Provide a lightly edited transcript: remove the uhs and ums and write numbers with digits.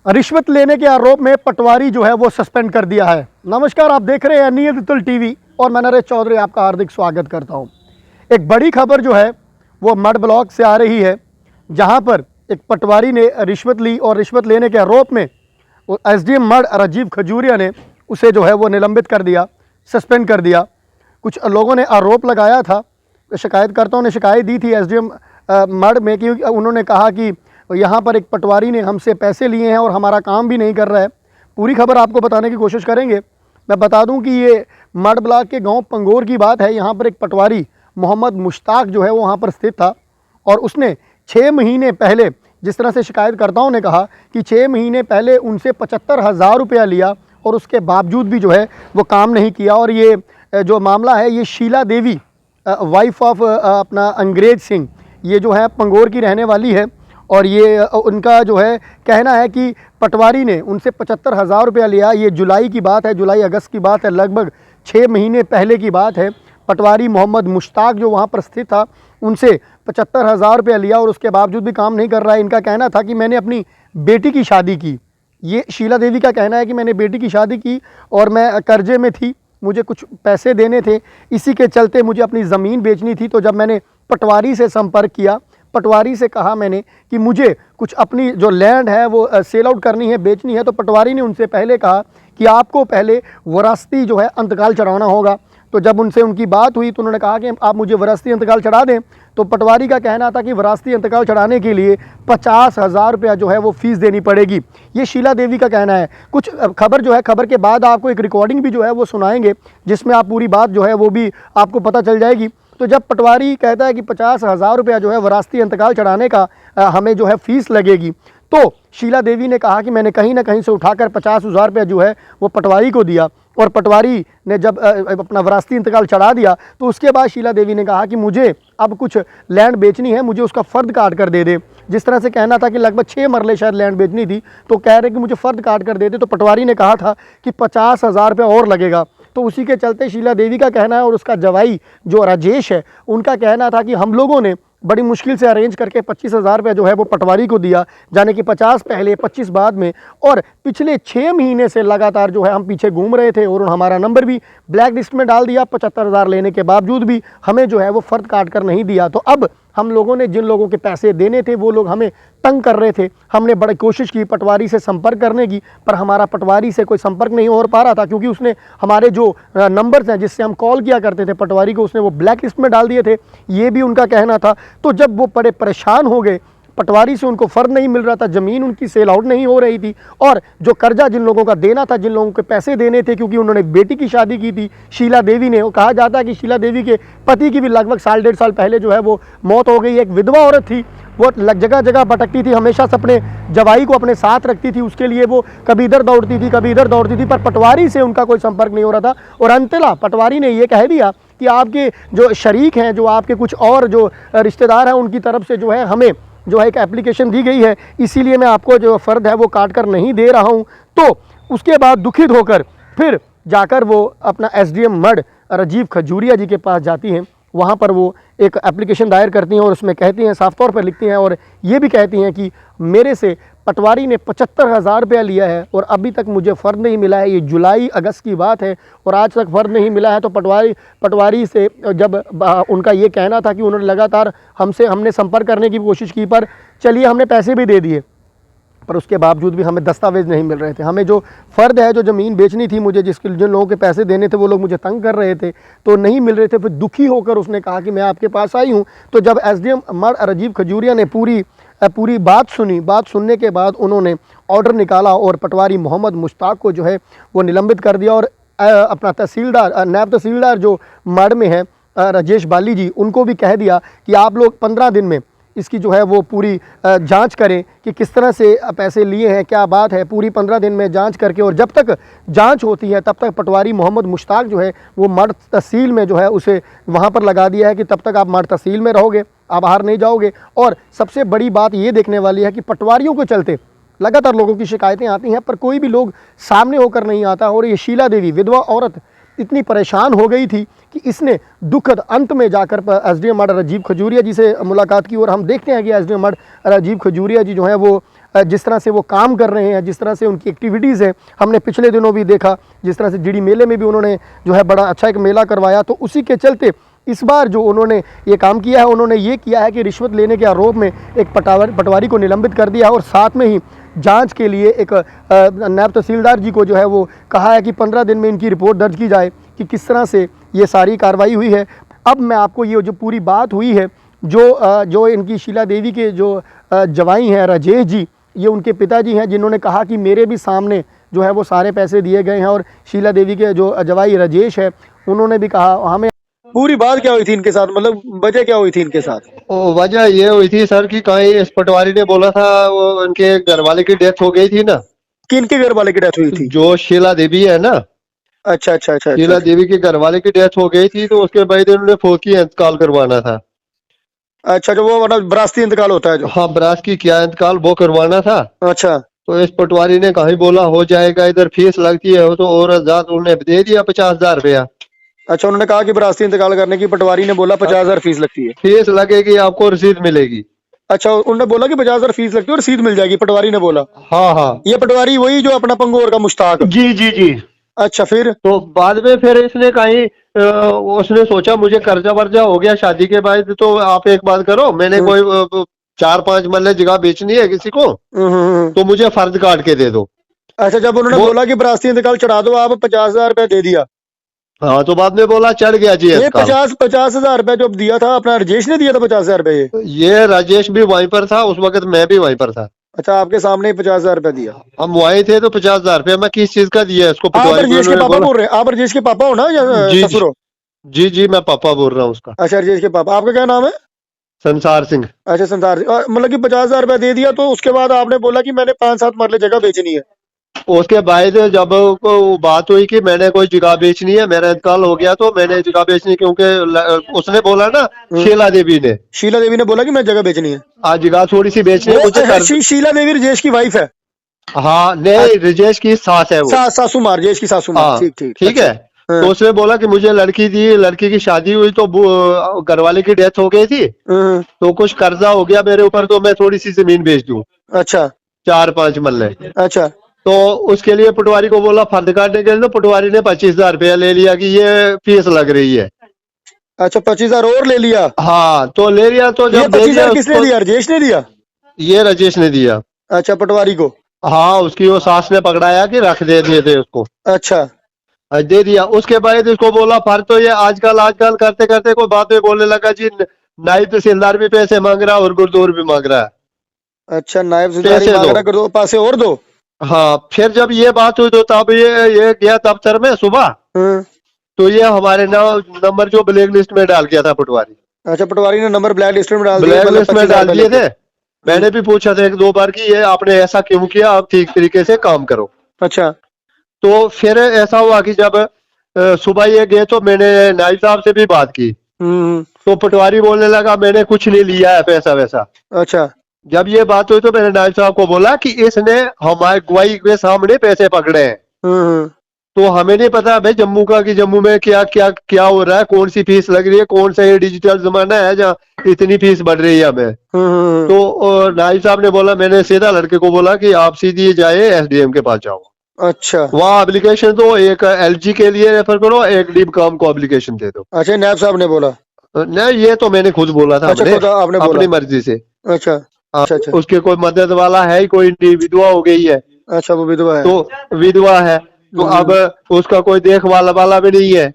रिश्वत लेने के आरोप में पटवारी जो है वो सस्पेंड कर दिया है। नमस्कार, आप देख रहे हैं नियत टीवी और मैं नरेश चौधरी आपका हार्दिक स्वागत करता हूं। एक बड़ी खबर जो है वो मड ब्लॉक से आ रही है, जहां पर एक पटवारी ने रिश्वत ली और रिश्वत लेने के आरोप में एसडीएम मड राजीव खजूरिया ने उसे जो है वो निलंबित कर दिया, सस्पेंड कर दिया। कुछ लोगों ने आरोप लगाया था, शिकायतकर्ताओं ने शिकायत दी थी एसडीएम मड में कि उन्होंने कहा कि यहाँ पर एक पटवारी ने हमसे पैसे लिए हैं और हमारा काम भी नहीं कर रहा है। पूरी खबर आपको बताने की कोशिश करेंगे। मैं बता दूं कि ये मड ब्लॉक के गांव पंगोर की बात है। यहाँ पर एक पटवारी मोहम्मद मुश्ताक जो है वो वहाँ पर स्थित था और उसने 6 महीने पहले, जिस तरह से शिकायतकर्ताओं ने कहा कि 6 महीने पहले उनसे 75,000 रुपया लिया और उसके बावजूद भी जो है वो काम नहीं किया। और ये जो मामला है ये शीला देवी वाइफ ऑफ अपना अंग्रेज सिंह, ये जो है पंगोर की रहने वाली है और ये उनका जो है कहना है कि पटवारी ने उनसे 75,000 रुपया लिया। ये जुलाई की बात है, जुलाई अगस्त की बात है, लगभग 6 महीने पहले की बात है। पटवारी मोहम्मद मुश्ताक जो वहाँ पर स्थित था उनसे 75,000 रुपया लिया और उसके बावजूद भी काम नहीं कर रहा है। इनका कहना था कि मैंने अपनी बेटी की शादी की, ये शीला देवी का कहना है कि मैंने बेटी की शादी की और मैं कर्जे में थी, मुझे कुछ पैसे देने थे, इसी के चलते मुझे अपनी ज़मीन बेचनी थी। तो जब मैंने पटवारी से संपर्क किया, पटवारी से कहा मैंने कि मुझे कुछ अपनी जो लैंड है वो सेल आउट करनी है, बेचनी है, तो पटवारी ने उनसे पहले कहा कि आपको पहले वरासती जो है इंतकाल चढ़ाना होगा। तो जब उनसे उनकी बात हुई तो उन्होंने कहा कि आप मुझे वरासती इंतकाल चढ़ा दें। तो पटवारी का कहना था कि वरासती इंतकाल चढ़ाने के लिए 50,000 रुपया जो है वो फ़ीस देनी पड़ेगी। ये शीला देवी का कहना है। कुछ खबर जो है, खबर के बाद आपको एक रिकॉर्डिंग भी जो है वो सुनाएंगे, जिसमें आप पूरी बात जो है वो भी आपको पता चल जाएगी। तो जब पटवारी कहता है कि 50,000 रुपया जो है वरासती इंतकाल चढ़ाने का हमें जो है फ़ीस लगेगी, तो शीला देवी ने कहा कि मैंने कहीं ना कहीं से उठाकर 50,000 रुपया जो है वो पटवारी को दिया। और पटवारी ने जब अपना वरासती इंतकाल चढ़ा दिया तो उसके बाद शीला देवी ने कहा कि मुझे अब कुछ लैंड बेचनी है, मुझे उसका फ़र्द काट कर दे दे। जिस तरह से कहना था कि लगभग 6 मरले शायद लैंड बेचनी थी, तो कह रहे कि मुझे फ़र्द काट कर दे दे। तो पटवारी ने कहा था कि 50,000 रुपया और लगेगा। तो उसी के चलते शीला देवी का कहना है और उसका जवाई जो राजेश है उनका कहना था कि हम लोगों ने बड़ी मुश्किल से अरेंज करके 25,000 रुपया जो है वो पटवारी को दिया, यानी कि 50 पहले 25 बाद में। और पिछले 6 महीने से लगातार जो है हम पीछे घूम रहे थे और हमारा नंबर भी ब्लैक लिस्ट में डाल दिया। 75,000 लेने के बावजूद भी हमें जो है वो फ़र्द काट कर नहीं दिया। तो अब हम लोगों ने जिन लोगों के पैसे देने थे वो लोग हमें तंग कर रहे थे। हमने बड़ी कोशिश की पटवारी से संपर्क करने की, पर हमारा पटवारी से कोई संपर्क नहीं हो पा रहा था, क्योंकि उसने हमारे जो नंबर्स हैं जिससे हम कॉल किया करते थे पटवारी को, उसने वो ब्लैक लिस्ट में डाल दिए थे। ये भी उनका कहना था। तो जब वो बड़े परेशान हो गए, पटवारी से उनको फ़र्द नहीं मिल रहा था, ज़मीन उनकी सेल आउट नहीं हो रही थी, और जो कर्जा जिन लोगों का देना था, जिन लोगों के पैसे देने थे, क्योंकि उन्होंने बेटी की शादी की थी शीला देवी ने। वो कहा जाता है कि शीला देवी के पति की भी लगभग 1.5 साल पहले जो है वो मौत हो गई। एक विधवा औरत थी, वो जगह जगह भटकती थी, हमेशा से अपने जवाई को अपने साथ रखती थी, उसके लिए वो कभी इधर दौड़ती थी कभी इधर दौड़ती थी, पर पटवारी से उनका कोई संपर्क नहीं हो रहा था। और अंततः पटवारी ने ये कह दिया कि आपके जो शरीक हैं, जो आपके कुछ और जो रिश्तेदार हैं, उनकी तरफ से जो है हमें जो है एक एप्लीकेशन दी गई है, इसीलिए मैं आपको जो फ़र्द है वो काट कर नहीं दे रहा हूं। तो उसके बाद दुखित होकर फिर जाकर वो अपना एसडीएम मड राजीव खजूरिया जी के पास जाती हैं। वहाँ पर वो एक एप्लीकेशन दायर करती हैं और उसमें कहती हैं, साफ तौर पर लिखती हैं और ये भी कहती हैं कि मेरे से पटवारी ने 75,000 रुपया लिया है और अभी तक मुझे फ़र्द नहीं मिला है। ये जुलाई अगस्त की बात है और आज तक फ़र्द नहीं मिला है। तो पटवारी से जब उनका ये कहना था कि उन्होंने लगातार हमने संपर्क करने की कोशिश की, पर चलिए हमने पैसे भी दे दिए, पर उसके बावजूद भी हमें दस्तावेज़ नहीं मिल रहे थे। हमें जो फ़र्द है, जो ज़मीन बेचनी थी मुझे, जिन लोगों के पैसे देने थे, वो लोग मुझे तंग कर रहे थे, तो नहीं मिल रहे थे। फिर दुखी होकर उसने कहा कि मैं आपके पास आई हूँ। तो जब एसडीएम मड राजीव खजूरिया ने पूरी बात सुनी, बात सुनने के बाद उन्होंने ऑर्डर निकाला और पटवारी मोहम्मद मुश्ताक को जो है वो निलंबित कर दिया। और अपना तहसीलदार, नायब तहसीलदार जो मड में है राजेश बाली जी, उनको भी कह दिया कि आप लोग 15 दिन में इसकी जो है वो पूरी जांच करें कि किस तरह से पैसे लिए हैं, क्या बात है। पूरी 15 दिन में जांच करके, और जब तक जांच होती है तब तक पटवारी मोहम्मद मुश्ताक जो है वो मड तहसील में जो है उसे वहाँ पर लगा दिया है कि तब तक आप मड तहसील में रहोगे, आप बाहर नहीं जाओगे। और सबसे बड़ी बात ये देखने वाली है कि पटवारियों के चलते लगातार लोगों की शिकायतें आती हैं, पर कोई भी लोग सामने होकर नहीं आता। और ये शीला देवी विधवा औरत इतनी परेशान हो गई थी कि इसने दुखद अंत में जाकर एसडीएम मड राजीव खजूरिया जी से मुलाकात की। और हम देखते हैं कि एसडीएम मड राजीव खजूरिया जी जो है वो जिस तरह से वो काम कर रहे हैं, जिस तरह से उनकी एक्टिविटीज़ है, हमने पिछले दिनों भी देखा जिस तरह से जीडी मेले में भी उन्होंने जो है बड़ा अच्छा एक मेला करवाया। तो उसी के चलते इस बार जो उन्होंने ये काम किया है, उन्होंने ये किया है कि रिश्वत लेने के आरोप में एक पटवारी को निलंबित कर दिया है और साथ में ही जांच के लिए एक नायब तहसीलदार जी को जो है वो कहा है कि 15 दिन में इनकी रिपोर्ट दर्ज की जाए कि किस तरह से ये सारी कार्रवाई हुई है। अब मैं आपको ये जो पूरी बात हुई है, जो इनकी शीला देवी के जो जवाई हैं राजेश जी, ये उनके पिताजी हैं जिन्होंने कहा कि मेरे भी सामने जो है वो सारे पैसे दिए गए हैं। और शीला देवी के जो जवाई राजेश है उन्होंने भी कहा हमें। पूरी बात क्या हुई थी इनके साथ, मतलब वजह क्या हुई थी इनके साथ? वजह ये हुई थी सर कि कहीं इस पटवारी ने बोला था वो उनके घर वाले की डेथ हो गई थी ना। किनके घर वाले की डेथ हुई थी? जो शीला देवी है ना। अच्छा अच्छा अच्छा। शीला देवी के घर वाले की डेथ हो गई थी, तो उसके बाद उन्होंने फौकी इंतकाल करवाना था। अच्छा, जो वो मतलब विरासती इंतकाल होता है जो? हाँ, विरासत की क्या इंतकाल वो करवाना था। अच्छा। तो इस पटवारी ने कहीं बोला हो जाएगा, इधर फीस लगती है तो और आजाद उन्होंने दे दिया 50,000 रुपया। अच्छा, उन्होंने कहा कि विरासती इंतकाल करने की पटवारी ने बोला 50,000 फीस लगती है। फीस लगेगी, आपको रसीद मिलेगी। अच्छा, उन्होंने बोला कि 50,000 फीस लगती है और रसीद मिल जाएगी, पटवारी ने बोला? हाँ हाँ। ये पटवारी वही जो अपना पंगोर का मुश्ताक? जी जी जी। अच्छा, फिर? तो बाद में फिर इसने कहीं उसने सोचा मुझे कर्जा वर्जा हो गया शादी के बाद, तो आप एक बात करो, मैंने कोई 4-5 मरले जगह बेचनी है किसी को, तो मुझे फर्ज काट के दे दो। अच्छा, जब उन्होंने बोला कि विरासती इंतकाल चढ़ा दो, आप 50,000 रुपया दे दिया? हाँ, तो बाद में बोला चढ़ गया जी। ये 50,000 रुपया जो दिया था अपना राजेश ने दिया था 50,000 रुपये? ये राजेश भी वहीं पर था, उस वक्त मैं भी वहीं पर था। अच्छा, आपके सामने 50,000 रुपया दिया? हम वहीं थे। तो 50,000 रुपया मैं किस चीज का दिया इसको? आप राजेश के पापा बोल रहे हैं? आप राजेश के पापा हो ना या ससुर हो? जी जी, मैं पापा बोल रहा हूँ उसका। अच्छा, राजेश के पापा। आपका क्या नाम है? संसार सिंह। अच्छा, संसार सिंह। मतलब कि 50,000 रुपया दे दिया, तो उसके बाद आपने बोला कि मैंने 5-7 मरले जगह बेचनी है। उसके बाद जब को बात हुई कि मैंने कोई जगह बेचनी है, मेरा इंतकाल हो गया तो मैंने जगह बेचनी, क्योंकि उसने बोला ना, शीला देवी ने बोला कि मैं जगह बेचनी है। आज जगह थोड़ी सी बेचनी है मुझे। शीला देवी राजेश की वाइफ है? हाँ नहीं, राजेश की सास है वो। सासू माँ, राजेश की सासू माँ। ठीक ठीक ठीक है। तो उसने बोला कि मुझे लड़की दी, लड़की की शादी हुई तो घरवाले की डेथ हो गई थी, तो कुछ कर्जा हो गया मेरे ऊपर, तो मैं थोड़ी सी जमीन बेच दूं। अच्छा। 4-5 मरले। अच्छा। तो उसके लिए पटवारी को बोला फर्द काटने के लिए, तो पटवारी ने 25,000 रुपया ले लिया कि ये फीस लग रही है। अच्छा, 25,000 और ले लिया? हाँ, तो ले लिया। तो जब 25,000 किसने दिया? राजेश ने दिया? ये राजेश ने दिया। अच्छा, पटवारी को? हाँ, उसकी वो सास ने पकड़ाया कि रख दे थे उसको। अच्छा, दे दिया। उसके बाद उसको बोला फर्ज, तो ये आजकल करते करते कोई बात में बोलने लगा जी नायब तहसीलदार भी पैसे मांग रहा है और गुरदौर भी मांग रहा है। अच्छा, नायब तहसीलदार मांग रहा है, गुरदौर पैसे और दो? हाँ, फिर जब ये बात हुई तो तब ये गया दफ्तर में सुबह, तो ये हमारे नंबर जो ब्लैक लिस्ट में डाल गया था पटवारी। अच्छा, पटवारी ने नंबर ब्लैक लिस्ट में डाल दिए थे। मैंने भी पूछा था 1-2 बार कि ये आपने ऐसा क्यों किया, आप ठीक तरीके से काम करो। अच्छा। तो फिर ऐसा हुआ कि जब सुबह ये गए तो मैंने नायब साहब से भी बात की, तो पटवारी बोलने लगा मैंने कुछ नहीं लिया है पैसा वैसा। अच्छा। जब ये बात हुई तो मैंने नायब साहब को बोला कि इसने हमारे गवाही के सामने पैसे पकड़े हैं, तो हमें नहीं पता भाई जम्मू का कि जम्मू में क्या क्या क्या हो रहा है, कौन सी फीस लग रही है, कौन सा ये डिजिटल जमाना है जहाँ इतनी फीस बढ़ रही है हमें। तो नायब साहब ने बोला, मैंने सीधा लड़के को बोला कि आप सीधी जाए SDM के पास जाओ। अच्छा। वहाँ एप्लीकेशन दो, एक LG के लिए रेफर करो, एक DIBCOM को एप्लीकेशन दे दो। अच्छा, नायब साहब ने बोला? नहीं, ये तो मैंने खुद बोला था। अच्छा, आपने अपनी मर्जी से। अच्छा। अच्छा। उसके कोई मदद वाला है, कोई विधवा हो गई है। अच्छा, वो विधवा है? तो विधवा है, तो अब उसका कोई देखभाल वाला भी नहीं है।